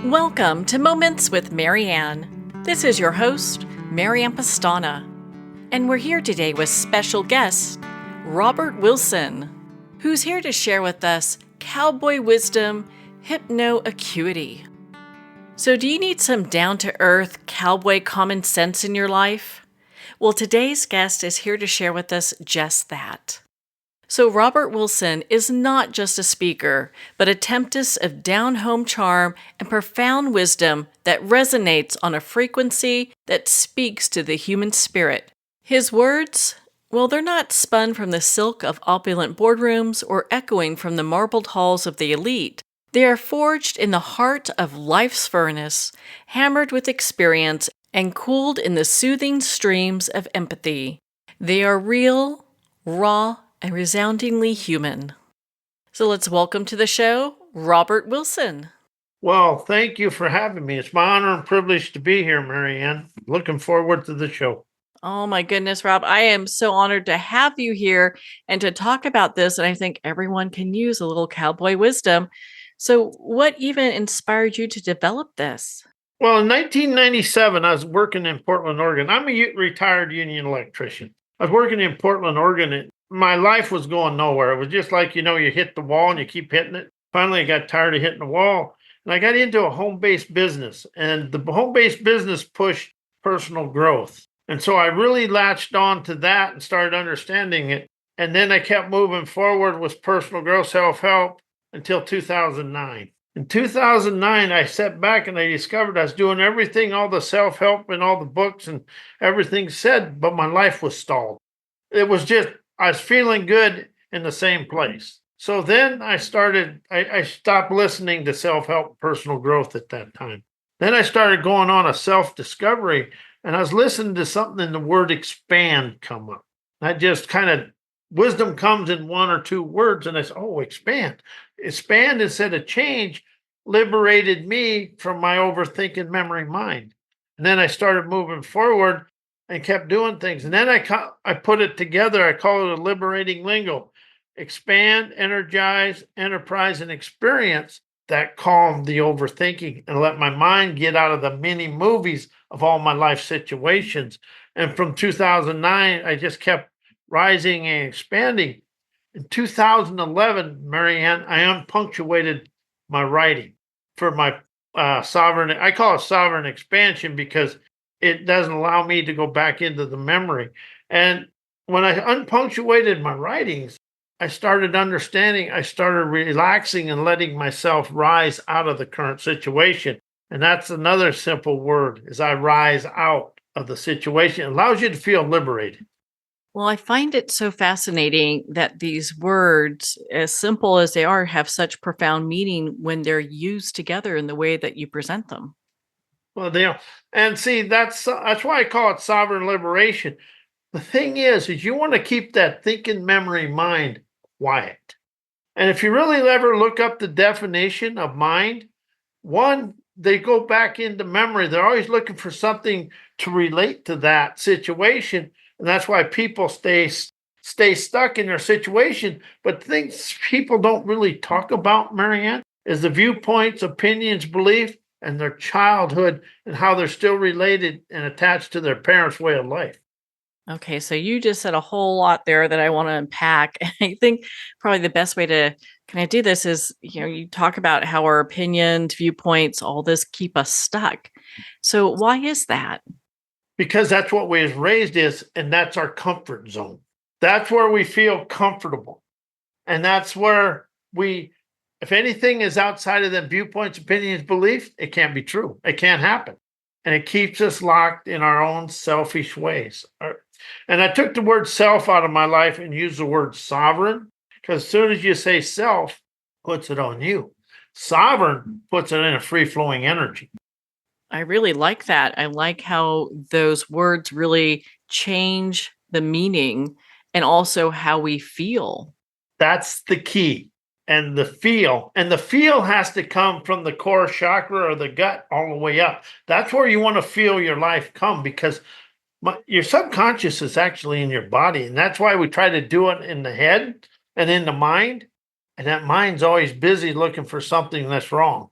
Welcome to Moments with Marianne. This is your host, Marianne Pastana, and we're here today with special guest, Robert Wilson, who's here to share with us Cowboy Wisdom Hypnoacuity. So do you need some down-to-earth cowboy common sense in your life? Well, today's guest is here to share with us just that. So Robert Wilson is not just a speaker, but a temptress of down-home charm and profound wisdom that resonates on a frequency that speaks to the human spirit. His words, well, they're not spun from the silk of opulent boardrooms or echoing from the marbled halls of the elite. They are forged in the heart of life's furnace, hammered with experience, and cooled in the soothing streams of empathy. They are real, raw, and resoundingly human. So let's welcome to the show, Robert Wilson. Well, thank you for having me. It's my honor and privilege to be here, Marianne. Looking forward to the show. Oh my goodness, Rob. I am so honored to have you here and to talk about this. And I think everyone can use a little cowboy wisdom. So what even inspired you to develop this? Well, in 1997, I was working in Portland, Oregon. I'm a retired union electrician. I was working in Portland, Oregon, and my life was going nowhere. It was just like, you hit the wall and you keep hitting it. Finally, I got tired of hitting the wall, and I got into a home-based business. And the home-based business pushed personal growth. And so I really latched on to that and started understanding it. And then I kept moving forward with personal growth, self-help until 2009. In 2009, I sat back and I discovered I was doing everything, all the self-help and all the books and everything said, but my life was stalled. It was just, I was feeling good in the same place. So then I stopped listening to self-help personal growth at that time. Then I started going on a self-discovery, and I was listening to something in the word expand come up. I just kind of, wisdom comes in one or two words, and I said, oh, expand. Expand instead of change liberated me from my overthinking memory mind. And then I started moving forward and kept doing things. And then I put it together. I call it a liberating lingo. Expand, energize, enterprise, and experience that calmed the overthinking and let my mind get out of the mini movies of all my life situations. And from 2009, I just kept rising and expanding. In 2011, Marianne, I unpunctuated my writing for my sovereign. I call it sovereign expansion because it doesn't allow me to go back into the memory. And when I unpunctuated my writings, I started understanding, I started relaxing and letting myself rise out of the current situation. And that's another simple word, is I rise out of the situation. It allows you to feel liberated. Well, I find it so fascinating that these words, as simple as they are, have such profound meaning when they're used together in the way that you present them. Well, and see, that's why I call it sovereign liberation. The thing is you want to keep that thinking memory mind quiet. And if you really ever look up the definition of mind, one, they go back into memory. They're always looking for something to relate to that situation. And that's why people stay stuck in their situation. But things people don't really talk about, Marianne, is the viewpoints, opinions, belief, and their childhood and how they're still related and attached to their parents' way of life. Okay, so you just said a whole lot there that I want to unpack. And I think probably the best way to kind of do this is, you talk about how our opinions, viewpoints, all this keep us stuck. So why is that? Because that's what we was raised is, and that's our comfort zone. That's where we feel comfortable. And that's where if anything is outside of them viewpoints, opinions, beliefs, it can't be true. It can't happen. And it keeps us locked in our own selfish ways. And I took the word self out of my life and used the word sovereign, because as soon as you say self, puts it on you. Sovereign puts it in a free-flowing energy. I really like that. I like how those words really change the meaning and also how we feel. That's the key. And the feel has to come from the core chakra or the gut all the way up. That's where you want to feel your life come, because your subconscious is actually in your body. And that's why we try to do it in the head and in the mind. And that mind's always busy looking for something that's wrong.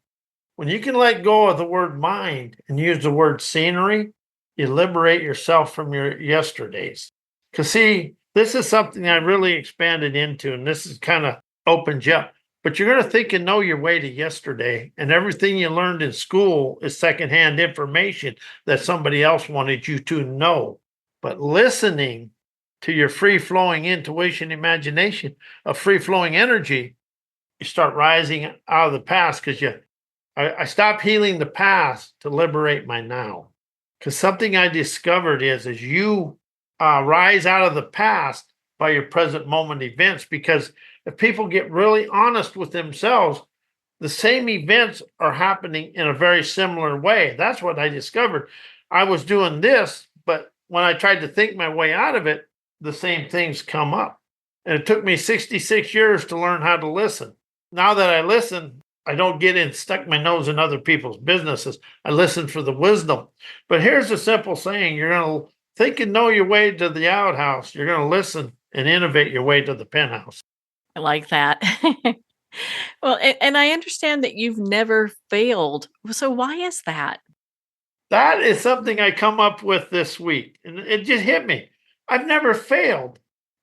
When you can let go of the word mind and use the word scenery, you liberate yourself from your yesterdays. Because, see, this is something I really expanded into, and this is kind of opens you up. But you're going to think and know your way to yesterday, and everything you learned in school is secondhand information that somebody else wanted you to know. But listening to your free flowing intuition, imagination of free flowing energy, you start rising out of the past because I stopped healing the past to liberate my now. Because something I discovered is you rise out of the past by your present moment events. Because if people get really honest with themselves, the same events are happening in a very similar way. That's what I discovered. I was doing this, but when I tried to think my way out of it, the same things come up. And it took me 66 years to learn how to listen. Now that I listen, I don't get in, stuck my nose in other people's businesses. I listen for the wisdom. But here's a simple saying: you're going to think and know your way to the outhouse. You're going to listen and innovate your way to the penthouse. I like that. Well, and I understand that you've never failed. So why is that? That is something I come up with this week. And it just hit me. I've never failed.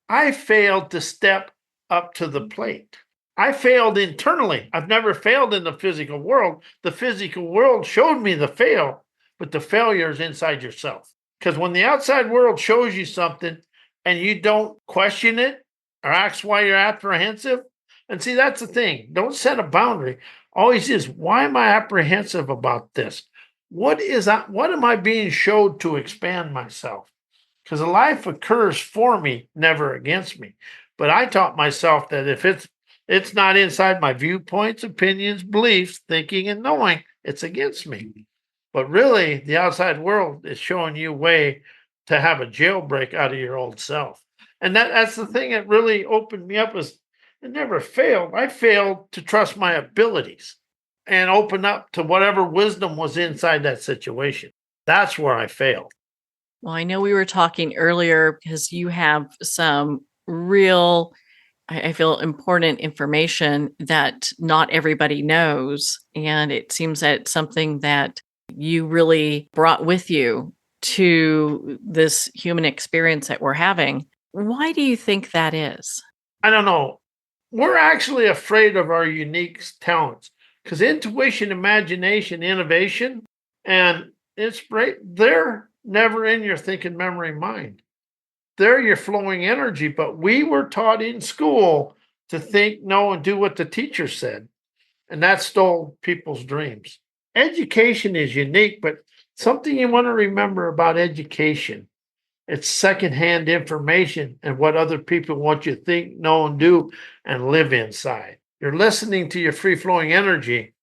I failed to step up to the plate. I failed internally. I've never failed in the physical world. The physical world showed me the fail, but the failure is inside yourself. Because when the outside world shows you something and you don't question it or ask why you're apprehensive, and see, that's the thing. Don't set a boundary. Always is, why am I apprehensive about this? What am I being showed to expand myself? Because life occurs for me, never against me. But I taught myself that if it's not inside my viewpoints, opinions, beliefs, thinking, and knowing, it's against me. But really, the outside world is showing you a way to have a jailbreak out of your old self. And that's the thing that really opened me up is it never failed. I failed to trust my abilities and open up to whatever wisdom was inside that situation. That's where I failed. Well, I know we were talking earlier because you have some real, I feel, important information that not everybody knows. And it seems that it's something that you really brought with you to this human experience that we're having. Why do you think that is? I don't know. We're actually afraid of our unique talents because intuition, imagination, innovation, and inspiration, they're never in your thinking memory mind. They're your flowing energy. But we were taught in school to think, know, and do what the teacher said. And that stole people's dreams. Education is unique, but something you want to remember about education: it's secondhand information and what other people want you to think, know, and do and live inside. You're listening to your free flowing energy.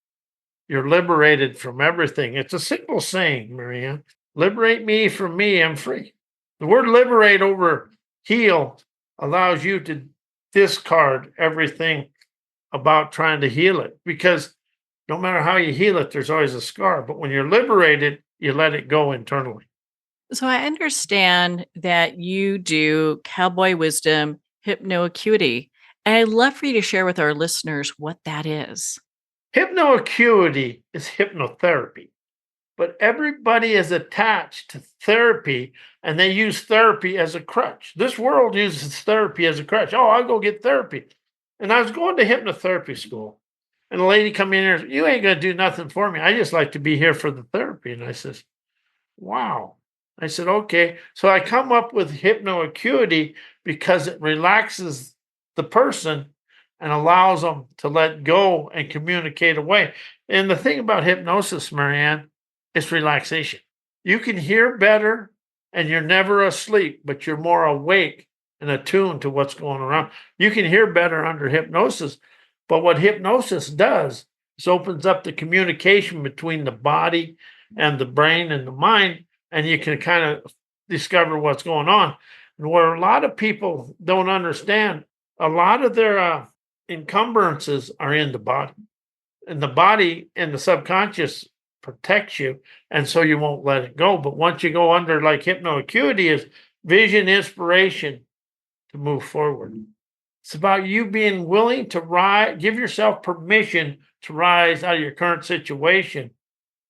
You're liberated from everything. It's a simple saying, Marianne. Liberate me from me, I'm free. The word liberate over heal allows you to discard everything about trying to heal it, because no matter how you heal it, there's always a scar. But when you're liberated, you let it go internally. So I understand that you do Cowboy Wisdom Hypnoacuity. And I'd love for you to share with our listeners what that is. Hypnoacuity is hypnotherapy, but everybody is attached to therapy and they use therapy as a crutch. This world uses therapy as a crutch. Oh, I'll go get therapy. And I was going to hypnotherapy school, and a lady come in here, you ain't going to do nothing for me. I just like to be here for the therapy. And I says, wow. I said, okay. So I come up with hypnoacuity because it relaxes the person and allows them to let go and communicate away. And the thing about hypnosis, Marianne, is relaxation. You can hear better and you're never asleep, but you're more awake and attuned to what's going around. You can hear better under hypnosis, but what hypnosis does is opens up the communication between the body and the brain and the mind, and you can kind of discover what's going on. And where a lot of people don't understand, a lot of their encumbrances are in the body. And the body and the subconscious protects you, and so you won't let it go. But once you go under, like hypnoacuity is vision, inspiration to move forward. It's about you being willing to rise, give yourself permission to rise out of your current situation,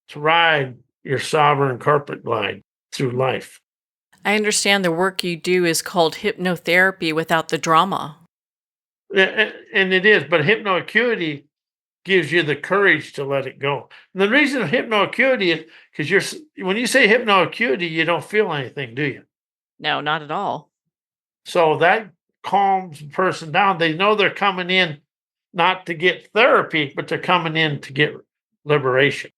to ride your sovereign carpet glide through life. I understand the work you do is called hypnotherapy without the drama. And it is, but hypnoacuity gives you the courage to let it go. And the reason hypnoacuity is because when you say hypnoacuity, you don't feel anything, do you? No, not at all. So that calms the person down. They know they're coming in not to get therapy, but they're coming in to get liberation.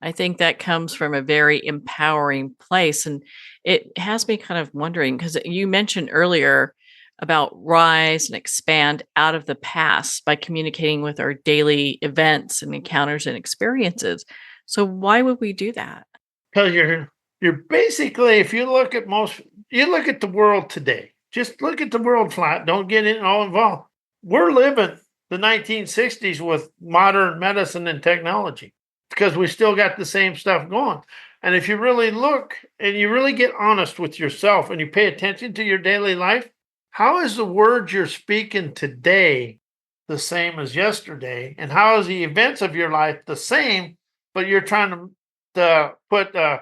I think that comes from a very empowering place. And it has me kind of wondering because you mentioned earlier about rise and expand out of the past by communicating with our daily events and encounters and experiences. So, why would we do that? Because you're basically, if you look at the world today, just look at the world flat, don't get it all involved. We're living the 1960s with modern medicine and technology because we still got the same stuff going. And if you really look and you really get honest with yourself and you pay attention to your daily life, how is the words you're speaking today the same as yesterday? And how is the events of your life the same, but you're trying to put a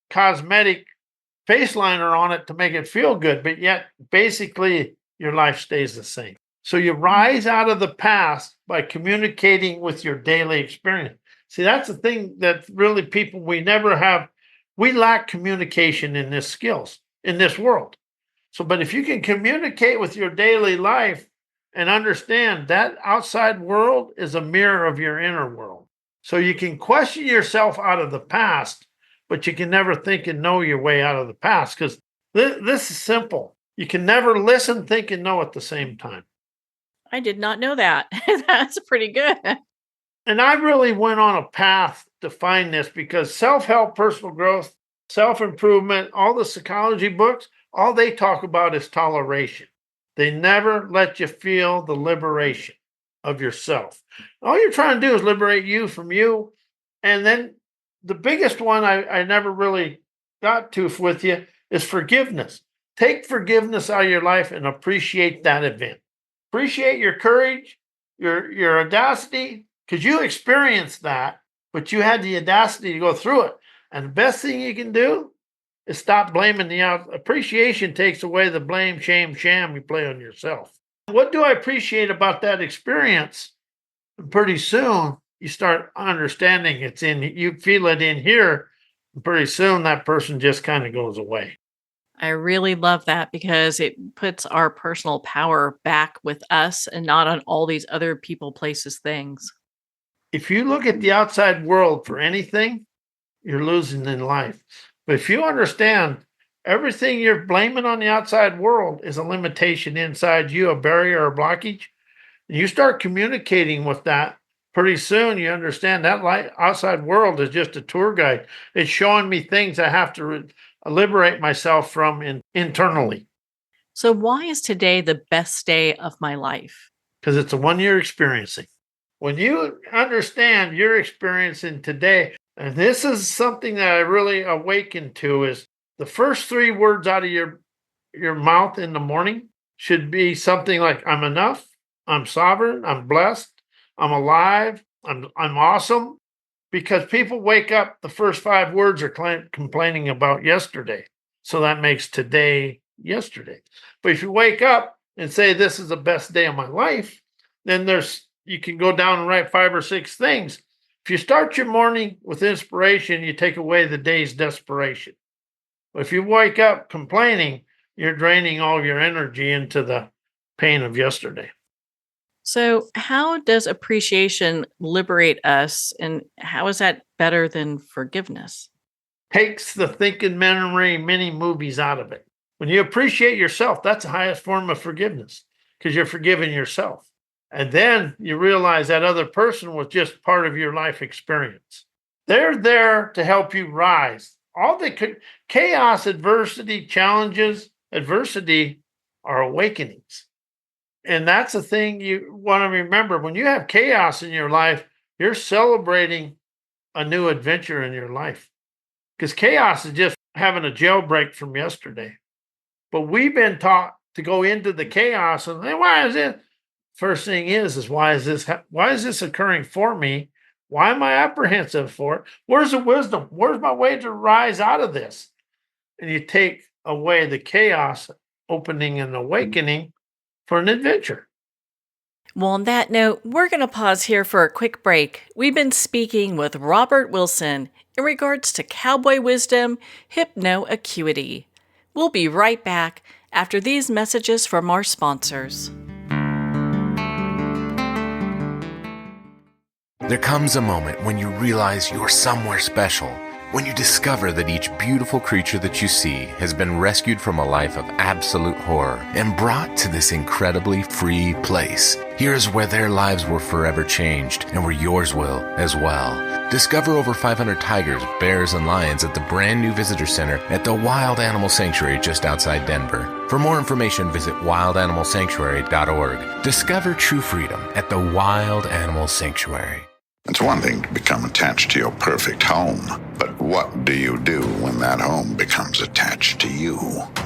cosmetic face liner on it to make it feel good, but yet basically your life stays the same. So you rise out of the past by communicating with your daily experience. See, that's the thing that really we lack communication in this skills in this world. So, but if you can communicate with your daily life and understand that outside world is a mirror of your inner world. So you can question yourself out of the past, but you can never think and know your way out of the past because this is simple. You can never listen, think, and know at the same time. I did not know that. That's pretty good. And I really went on a path to find this because self-help, personal growth, self-improvement, all the psychology books, all they talk about is toleration. They never let you feel the liberation of yourself. All you're trying to do is liberate you from you. And then the biggest one I never really got to with you is forgiveness. Take forgiveness out of your life and appreciate that event. Appreciate your courage, your audacity, because you experienced that, but you had the audacity to go through it. And the best thing you can do is stop blaming the out. Appreciation takes away the blame, shame, sham you play on yourself. What do I appreciate about that experience? And pretty soon you start understanding you feel it in here. And pretty soon that person just kind of goes away. I really love that because it puts our personal power back with us and not on all these other people, places, things. If you look at the outside world for anything, you're losing in life. But if you understand everything you're blaming on the outside world is a limitation inside you, a barrier or blockage, and you start communicating with that, pretty soon you understand that outside world is just a tour guide. It's showing me things I have to liberate myself from internally So, why is today the best day of my life? because it's the one you're experiencing. When you understand you're experiencing today, and this is something that I really awakened to, is the first three words out of your mouth in the morning should be something like I'm enough, I'm sovereign, I'm blessed, I'm alive, I'm awesome. Because people wake up, the first five words are complaining about yesterday. So that makes today yesterday. But if you wake up and say this is the best day of my life, then you can go down and write five or six things. If you start your morning with inspiration, you take away the day's desperation. But if you wake up complaining, you're draining all of your energy into the pain of yesterday. So, how does appreciation liberate us? And how is that better than forgiveness? Takes the thinking memory mini movies out of it. When you appreciate yourself, that's the highest form of forgiveness because you're forgiving yourself. And then you realize that other person was just part of your life experience. They're there to help you rise. Chaos, adversity, challenges, adversity are awakenings. And that's the thing you want to remember. When you have chaos in your life, you're celebrating a new adventure in your life. Because chaos is just having a jailbreak from yesterday. But we've been taught to go into the chaos and, hey, why is it? First thing is why is this occurring for me? Why am I apprehensive for it? Where's the wisdom? Where's my way to rise out of this? And you take away the chaos, opening and awakening for an adventure. Well, on that note, we're going to pause here for a quick break. We've been speaking with Robert Wilson in regards to Cowboy Wisdom Hypnoacuity. We'll be right back after these messages from our sponsors. There comes a moment when you realize you're somewhere special. When you discover that each beautiful creature that you see has been rescued from a life of absolute horror and brought to this incredibly free place. Here's where their lives were forever changed and where yours will as well. Discover over 500 tigers, bears, and lions at the brand new visitor center at the Wild Animal Sanctuary just outside Denver. For more information, visit wildanimalsanctuary.org. Discover true freedom at the Wild Animal Sanctuary. It's one thing to become attached to your perfect home, but what do you do when that home becomes attached to you?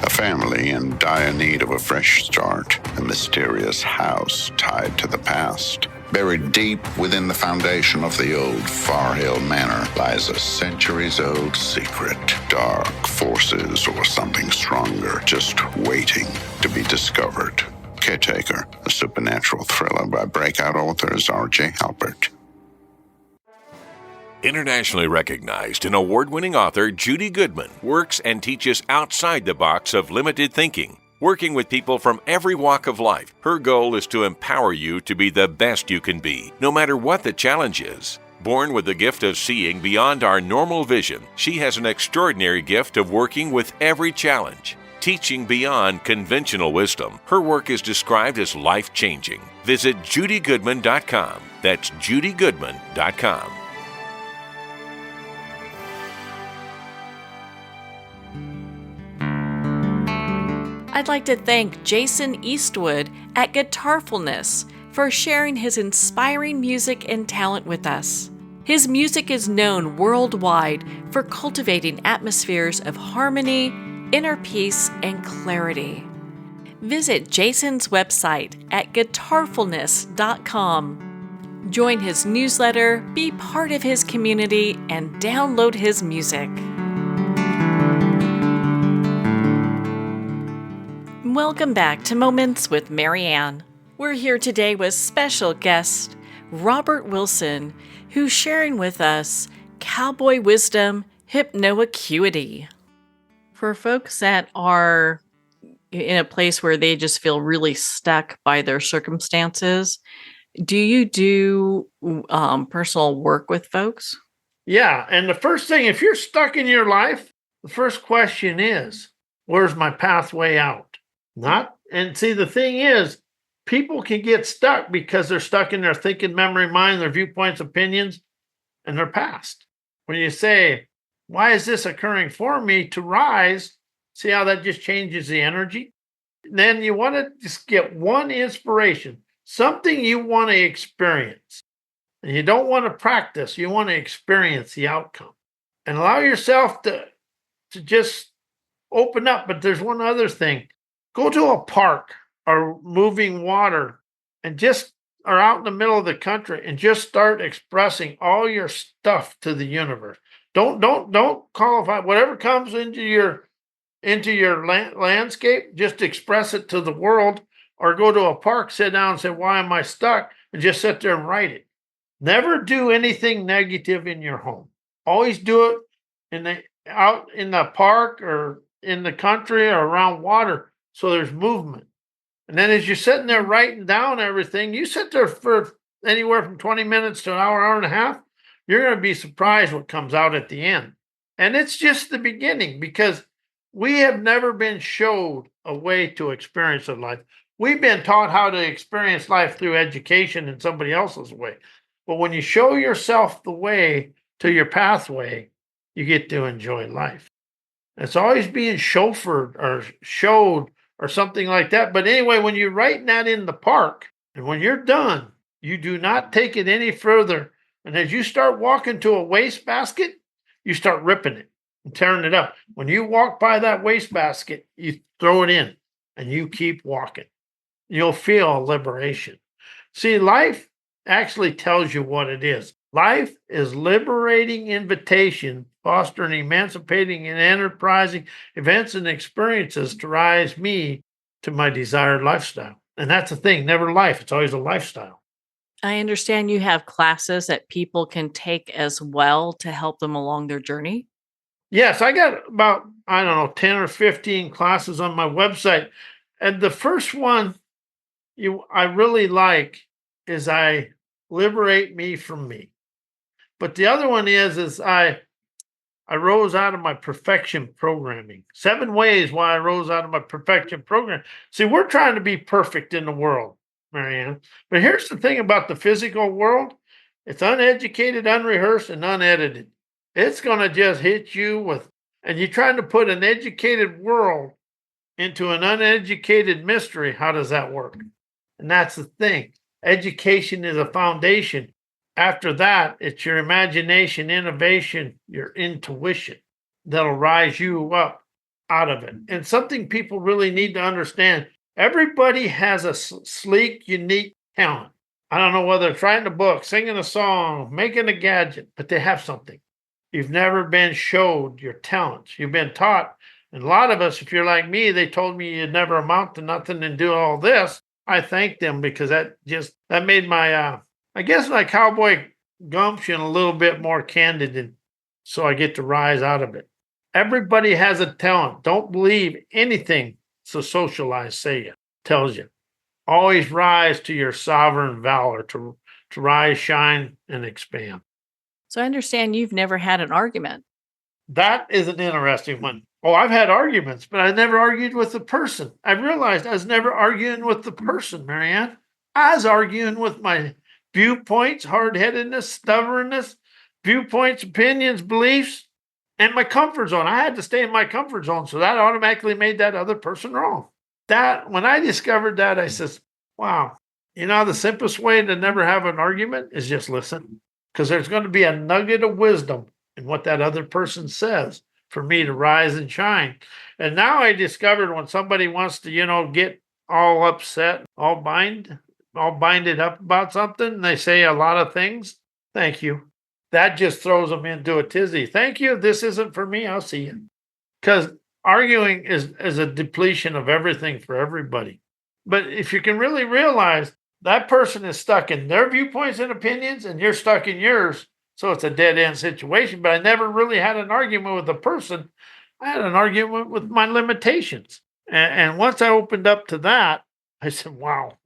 A family in dire need of a fresh start, a mysterious house tied to the past. Buried deep within the foundation of the old Far Hill Manor lies a centuries-old secret. Dark forces or something stronger just waiting to be discovered. Caretaker, a supernatural thriller by breakout authors R.J. Halpert. Internationally recognized and award-winning author Judy Goodman works and teaches outside the box of limited thinking. Working with people from every walk of life, her goal is to empower you to be the best you can be, no matter what the challenge is. Born with the gift of seeing beyond our normal vision, she has an extraordinary gift of working with every challenge. Teaching beyond conventional wisdom, her work is described as life-changing. Visit judygoodman.com. That's judygoodman.com. I'd like to thank Jason Eastwood at Guitarfulness for sharing his inspiring music and talent with us. His music is known worldwide for cultivating atmospheres of harmony, inner peace, and clarity. Visit Jason's website at guitarfulness.com. Join his newsletter, be part of his community, and download his music. Welcome back to Moments with Marianne. We're here today with special guest Robert Wilson, who's sharing with us Cowboy Wisdom Hypnoacuity. For folks that are in a place where they just feel really stuck by their circumstances, do you do personal work with folks? Yeah. And the first thing, if you're stuck in your life, the first question is, where's my pathway out? And see, the thing is, people can get stuck because they're stuck in their thinking, memory, mind, their viewpoints, opinions, and their past. When you say, why is this occurring for me to rise? See how that just changes the energy? Then you want to just get one inspiration, something you want to experience. And you don't want to practice, you want to experience the outcome. And allow yourself to just open up. But there's one other thing. Go to a park or moving water and just are out in the middle of the country and just start expressing all your stuff to the universe. Don't qualify whatever comes into your landscape. Just express it to the world, or go to a park, sit down, and say, "Why am I stuck?" and just sit there and write it. Never do anything negative in your home. Always do it out in the park or in the country or around water. So there's movement. And then as you're sitting there writing down everything, you sit there for anywhere from 20 minutes to an hour, hour and a half. You're going to be surprised what comes out at the end. And it's just the beginning, because we have never been showed a way to experience a life. We've been taught how to experience life through education in somebody else's way. But when you show yourself the way to your pathway, you get to enjoy life. It's always being chauffeured or showed or something like that. But anyway, when you're writing that in the park, and when you're done, you do not take it any further. And as you start walking to a wastebasket, you start ripping it and tearing it up. When you walk by that wastebasket, you throw it in. and you keep walking. You'll feel liberation. See, life actually tells you what it is. Life is liberating invitation, fostering emancipating and enterprising events and experiences to rise me to my desired lifestyle. And that's the thing, never life. It's always a lifestyle. I understand you have classes that people can take as well to help them along their journey. Yes, I got about, I don't know, 10 or 15 classes on my website. And the first one I really like is I liberate me from me. But the other one is I rose out of my perfection programming. 7 ways why I rose out of my perfection program. See, we're trying to be perfect in the world, Marianne. But here's the thing about the physical world. It's uneducated, unrehearsed, and unedited. It's going to just hit you with, and you're trying to put an educated world into an uneducated mystery. How does that work? And that's the thing. Education is a foundation. After that, it's your imagination, innovation, your intuition that'll rise you up out of it. And something people really need to understand, everybody has a sleek, unique talent. I don't know whether it's writing a book, singing a song, making a gadget, but they have something. You've never been showed your talents. You've been taught. And a lot of us, if you're like me, they told me you'd never amount to nothing and do all this. I thank them because that made my I guess my cowboy gumption a little bit more candid, and so I get to rise out of it. Everybody has a talent. Don't believe anything the socialized tells you. Always rise to your sovereign valor to rise, shine, and expand. So I understand you've never had an argument. That is an interesting one. Oh, I've had arguments, but I never argued with the person. I realized I was never arguing with the person, Marianne. I was arguing with my viewpoints, hard-headedness, stubbornness, viewpoints, opinions, beliefs, and my comfort zone. I had to stay in my comfort zone, so that automatically made that other person wrong. That when I discovered that, I says, wow, the simplest way to never have an argument is just listen, because there's going to be a nugget of wisdom in what that other person says for me to rise and shine. And now I discovered when somebody wants to, get all upset, all binded up about something, and they say a lot of things, thank you. That just throws them into a tizzy. Thank you. This isn't for me. I'll see you. Because arguing is a depletion of everything for everybody. But if you can really realize that person is stuck in their viewpoints and opinions, and you're stuck in yours, so it's a dead-end situation. But I never really had an argument with a person. I had an argument with my limitations. And once I opened up to that, I said, wow.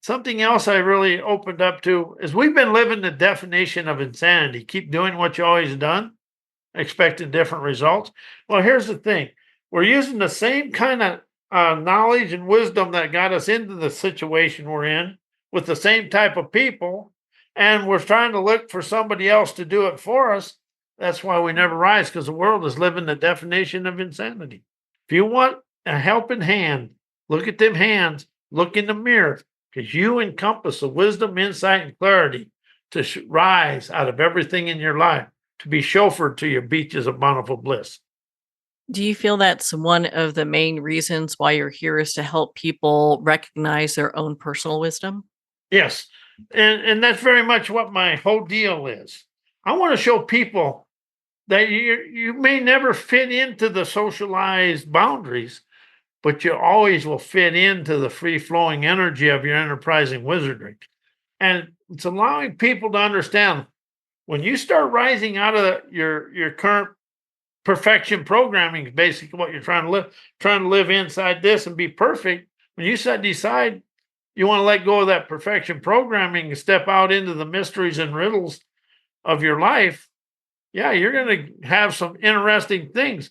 Something else I really opened up to is we've been living the definition of insanity. Keep doing what you always done, expecting different results. Well, here's the thing. We're using the same kind of knowledge and wisdom that got us into the situation we're in with the same type of people, and we're trying to look for somebody else to do it for us. That's why we never rise, because the world is living the definition of insanity. If you want a helping hand, look at them hands, look in the mirror, because you encompass the wisdom, insight, and clarity to rise out of everything in your life, to be chauffeured to your beaches of bountiful bliss. Do you feel that's one of the main reasons why you're here is to help people recognize their own personal wisdom? Yes. And that's very much what my whole deal is. I want to show people that you may never fit into the socialized boundaries, but you always will fit into the free-flowing energy of your enterprising wizardry. And it's allowing people to understand when you start rising out of your current perfection programming, is basically what you're trying to live inside this and be perfect. When you decide you want to let go of that perfection programming and step out into the mysteries and riddles of your life, yeah, you're going to have some interesting things,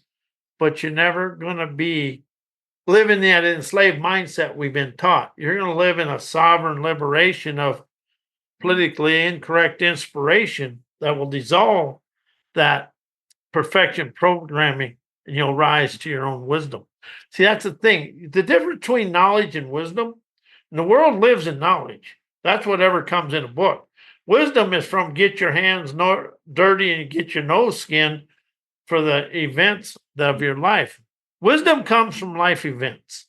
but you're never going to be living that enslaved mindset we've been taught. You're going to live in a sovereign liberation of politically incorrect inspiration that will dissolve that perfection programming, and you'll rise to your own wisdom. See, that's the thing. The difference between knowledge and wisdom, and the world lives in knowledge. That's whatever comes in a book. Wisdom is from get your hands dirty and get your nose skinned for the events of your life. Wisdom comes from life events.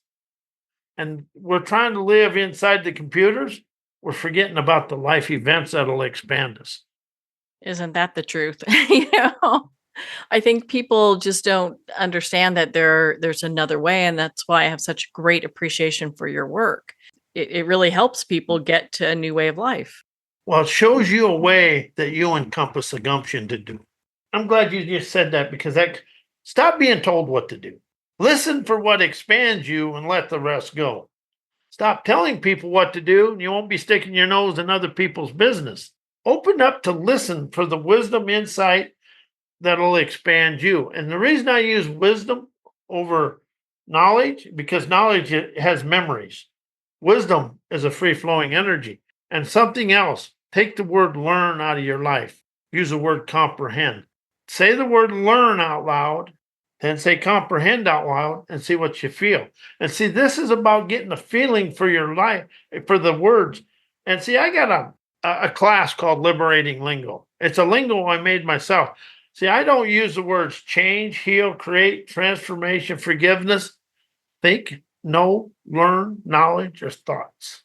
and we're trying to live inside the computers, we're forgetting about the life events that'll expand us. Isn't that the truth? You know, I think people just don't understand that there's another way, and that's why I have such great appreciation for your work. It really helps people get to a new way of life. Well, it shows you a way that you encompass the gumption to do. I'm glad you just said that, because stop being told what to do. Listen for what expands you and let the rest go. Stop telling people what to do, and you won't be sticking your nose in other people's business. Open up to listen for the wisdom insight that'll expand you. And the reason I use wisdom over knowledge, because knowledge has memories. Wisdom is a free-flowing energy. And something else, take the word learn out of your life. Use the word comprehend. Say the word learn out loud, then say comprehend out loud, and see what you feel. And see, this is about getting a feeling for your life, for the words. And see, I got a class called Liberating Lingo. It's a lingo I made myself. See, I don't use the words change, heal, create, transformation, forgiveness, think, know, learn, knowledge, or thoughts.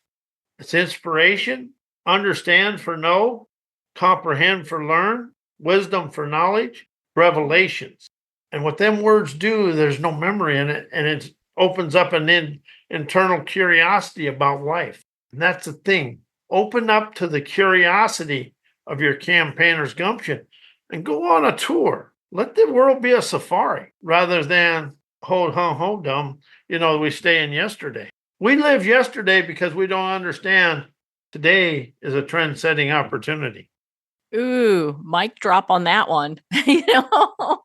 It's inspiration, understand for know, comprehend for learn, wisdom for knowledge, revelations. And what them words do, there's no memory in it, and it opens up an internal curiosity about life. And that's the thing. Open up to the curiosity of your campaigner's gumption and go on a tour. Let the world be a safari rather than ho dum, we stay in yesterday. We live yesterday because we don't understand today is a trend-setting opportunity. Ooh, mic drop on that one. You know,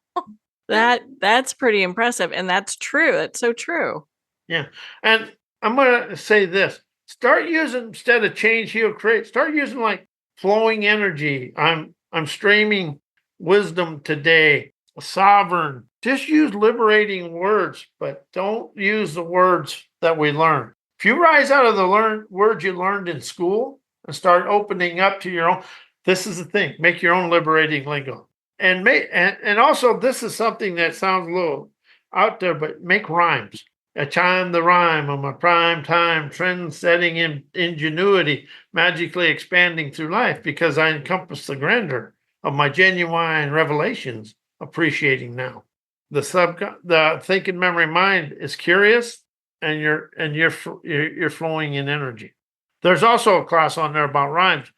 that's pretty impressive, and that's true. That's so true. Yeah, and I'm going to say this: start using, instead of change, heal, create. Start using like flowing energy. I'm streaming wisdom today. Sovereign. Just use liberating words, but don't use the words that we learn. If you rise out of the words you learned in school and start opening up to your own, this is the thing. Make your own liberating lingo. And also, this is something that sounds a little out there, but make rhymes. I chime the rhyme on my prime time, trend-setting ingenuity, magically expanding through life, because I encompass the grandeur of my genuine revelations, appreciating now. The thinking memory mind is curious, and you're flowing in energy. There's also a class on there about rhymes,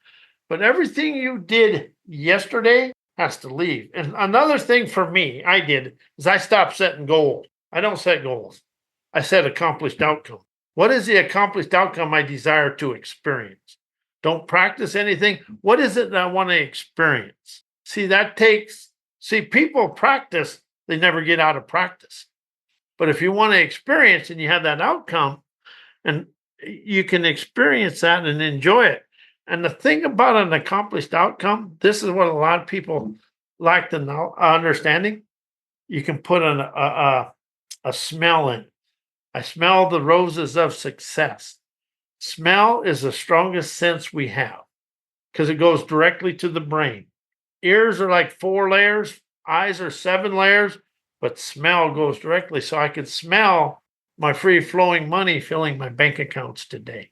but everything you did yesterday has to leave. And another thing for me, I did, is I stopped setting goals. I don't set goals. I set accomplished outcome. What is the accomplished outcome I desire to experience? Don't practice anything. What is it that I want to experience? See, people practice, they never get out of practice. But if you want to experience and you have that outcome, and you can experience that and enjoy it. And the thing about an accomplished outcome, this is what a lot of people lack the understanding. You can put a smell in. I smell the roses of success. Smell is the strongest sense we have because it goes directly to the brain. Ears are like 4 layers. Eyes are 7 layers, but smell goes directly. So I could smell my free-flowing money filling my bank accounts today.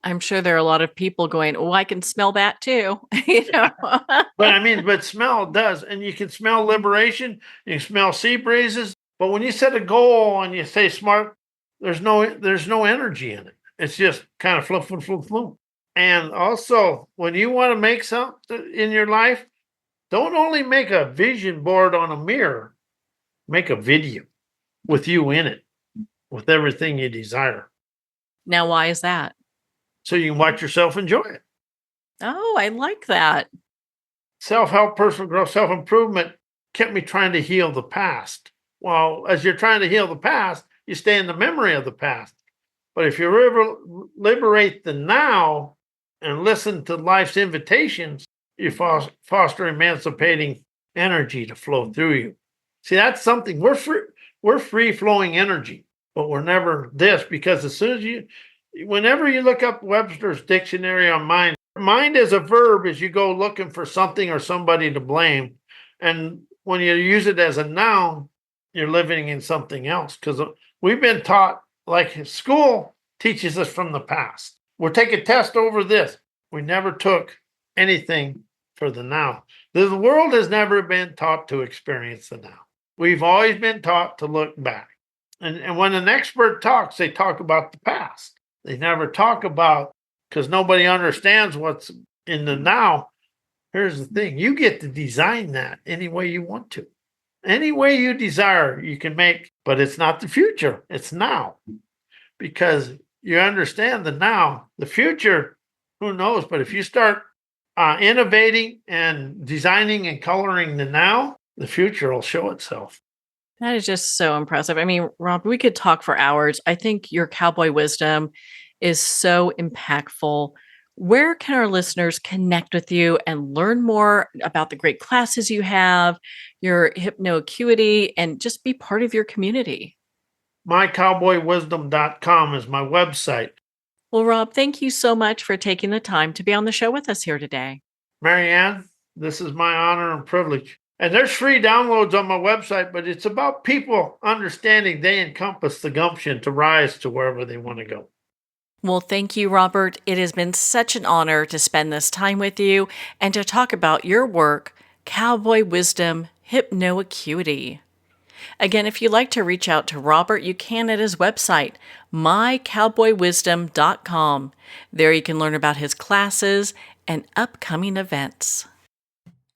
I'm sure there are a lot of people going, "Oh, I can smell that too." But smell does, and you can smell liberation. You can smell sea breezes. But when you set a goal and you say smart, there's no energy in it. It's just kind of flow. And also, when you want to make something in your life, don't only make a vision board on a mirror. Make a video with you in it, with everything you desire. Now, why is that? So you can watch yourself enjoy it. Oh, I like that. Self-help, personal growth, self-improvement kept me trying to heal the past. Well, as you're trying to heal the past, you stay in the memory of the past. But if you liberate the now and listen to life's invitations, you foster emancipating energy to flow through you. See, that's something. We're free-flowing energy, but we're never this, because as soon as whenever you look up Webster's dictionary on mind as a verb is you go looking for something or somebody to blame. And when you use it as a noun, you're living in something else. Because we've been taught, like in school, teaches us from the past. We'll take a test over this. We never took anything for the now. The world has never been taught to experience the now. We've always been taught to look back. And when an expert talks, they talk about the past. They never talk about, because nobody understands what's in the now. Here's the thing. You get to design that any way you want to. Any way you desire, you can make, but it's not the future. It's now. Because you understand the now. The future, who knows? But if you start innovating and designing and coloring the now, the future will show itself. That is just so impressive. I mean, Rob, we could talk for hours. I think your cowboy wisdom is so impactful. Where can our listeners connect with you and learn more about the great classes you have, your hypnoacuity, and just be part of your community? MyCowboyWisdom.com is my website. Well, Rob, thank you so much for taking the time to be on the show with us here today. Marianne, this is my honor and privilege. And there's free downloads on my website, but it's about people understanding they encompass the gumption to rise to wherever they want to go. Well, thank you, Robert. It has been such an honor to spend this time with you and to talk about your work, Cowboy Wisdom Hypnoacuity. Again, if you'd like to reach out to Robert, you can at his website, mycowboywisdom.com. There you can learn about his classes and upcoming events.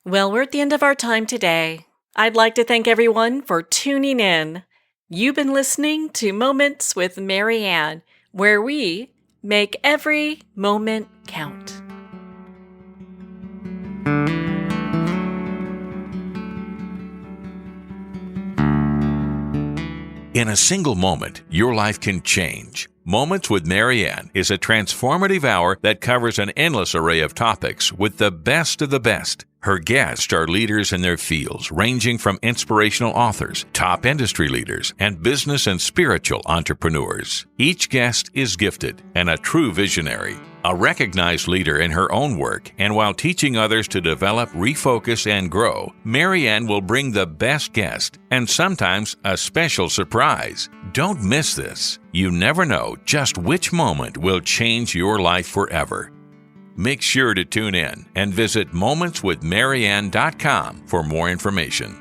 Well, we're at the end of our time today. I'd like to thank everyone for tuning in. You've been listening to Moments with Marianne, where we make every moment count. In a single moment, your life can change. Moments with Marianne is a transformative hour that covers an endless array of topics with the best of the best. Her guests are leaders in their fields, ranging from inspirational authors, top industry leaders, and business and spiritual entrepreneurs. Each guest is gifted and a true visionary, a recognized leader in her own work, and while teaching others to develop, refocus, and grow, Marianne will bring the best guest and sometimes a special surprise. Don't miss this. You never know just which moment will change your life forever. Make sure to tune in and visit momentswithmarianne.com for more information.